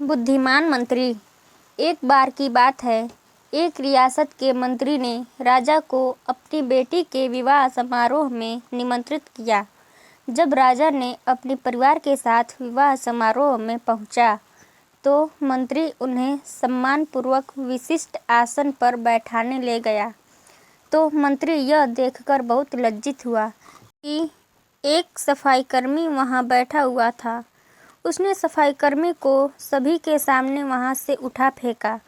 बुद्धिमान मंत्री। एक बार की बात है, एक रियासत के मंत्री ने राजा को अपनी बेटी के विवाह समारोह में निमंत्रित किया। जब राजा ने अपने परिवार के साथ विवाह समारोह में पहुंचा, तो मंत्री उन्हें सम्मानपूर्वक विशिष्ट आसन पर बैठाने ले गया। तो मंत्री यह देखकर बहुत लज्जित हुआ कि एक सफाईकर्मी वहां बैठा हुआ था। उसने सफाईकर्मी को सभी के सामने वहां से उठा फेंका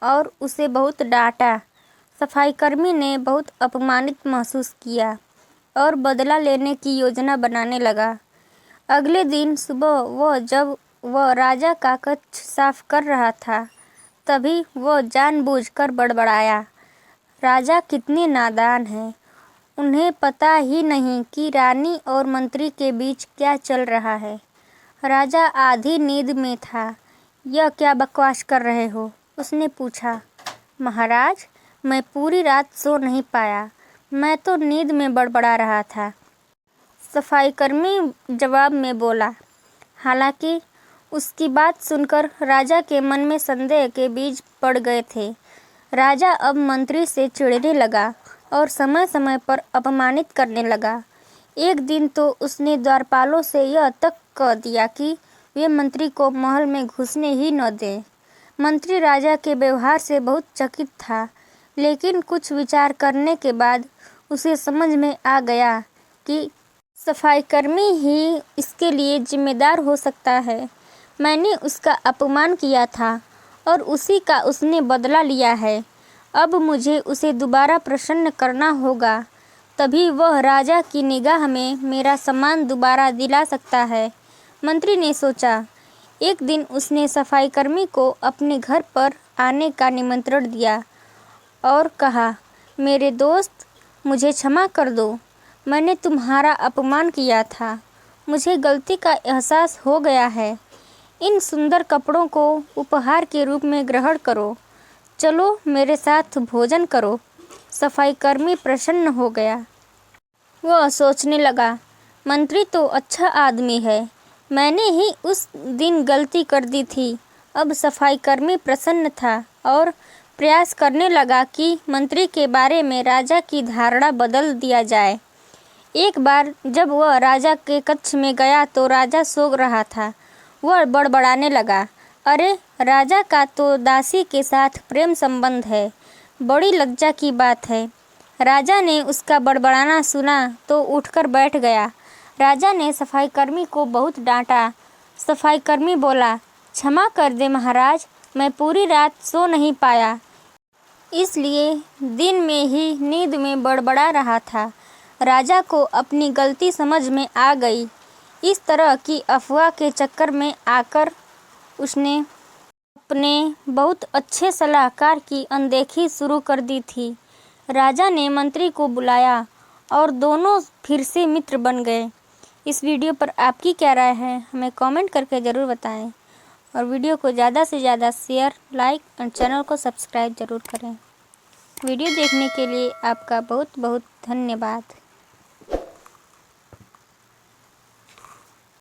और उसे बहुत डांटा। सफाईकर्मी ने बहुत अपमानित महसूस किया और बदला लेने की योजना बनाने लगा। अगले दिन सुबह जब वह राजा का कक्ष साफ कर रहा था, तभी वह जानबूझकर बड़बड़ाया, राजा कितने नादान हैं। उन्हें पता ही नहीं कि रानी और मंत्री के बीच क्या चल रहा है। राजा आधी नींद में था। यह क्या बकवास कर रहे हो? उसने पूछा। महाराज, मैं पूरी रात सो नहीं पाया। मैं तो नींद में बड़बड़ा रहा था, सफाईकर्मी जवाब में बोला। हालांकि उसकी बात सुनकर राजा के मन में संदेह के बीज पड़ गए थे। राजा अब मंत्री से चिढ़ने लगा और समय समय पर अपमानित करने लगा। एक दिन तो उसने द्वारपालों से यह तक कह दिया कि वे मंत्री को महल में घुसने ही न दें। मंत्री राजा के व्यवहार से बहुत चकित था, लेकिन कुछ विचार करने के बाद उसे समझ में आ गया कि सफाईकर्मी ही इसके लिए जिम्मेदार हो सकता है। मैंने उसका अपमान किया था और उसी का उसने बदला लिया है। अब मुझे उसे दोबारा प्रसन्न करना होगा, तभी वह राजा की निगाह में मेरा सम्मान दोबारा दिला सकता है। मंत्री ने सोचा। एक दिन उसने सफाईकर्मी को अपने घर पर आने का निमंत्रण दिया और कहा, मेरे दोस्त, मुझे क्षमा कर दो। मैंने तुम्हारा अपमान किया था। मुझे गलती का एहसास हो गया है। इन सुंदर कपड़ों को उपहार के रूप में ग्रहण करो। चलो मेरे साथ भोजन करो। सफाईकर्मी प्रसन्न हो गया। वह सोचने लगा, मंत्री तो अच्छा आदमी है। मैंने ही उस दिन गलती कर दी थी। अब सफाईकर्मी प्रसन्न था और प्रयास करने लगा कि मंत्री के बारे में राजा की धारणा बदल दिया जाए। एक बार जब वह राजा के कक्ष में गया तो राजा सो रहा था। वह बड़बड़ाने लगा, अरे, राजा का तो दासी के साथ प्रेम संबंध है। बड़ी लज्जा की बात है। राजा ने उसका बड़बड़ाना सुना तो उठकर बैठ गया। राजा ने सफाईकर्मी को बहुत डांटा। सफाईकर्मी बोला, क्षमा कर दे महाराज, मैं पूरी रात सो नहीं पाया, इसलिए दिन में ही नींद में बड़बड़ा रहा था। राजा को अपनी गलती समझ में आ गई। इस तरह की अफवाह के चक्कर में आकर उसने अपने बहुत अच्छे सलाहकार की अनदेखी शुरू कर दी थी। राजा ने मंत्री को बुलाया और दोनों फिर से मित्र बन गए। इस वीडियो पर आपकी क्या राय है, हमें कमेंट करके ज़रूर बताएं और वीडियो को ज़्यादा से ज़्यादा शेयर, लाइक और चैनल को सब्सक्राइब ज़रूर करें। वीडियो देखने के लिए आपका बहुत बहुत धन्यवाद।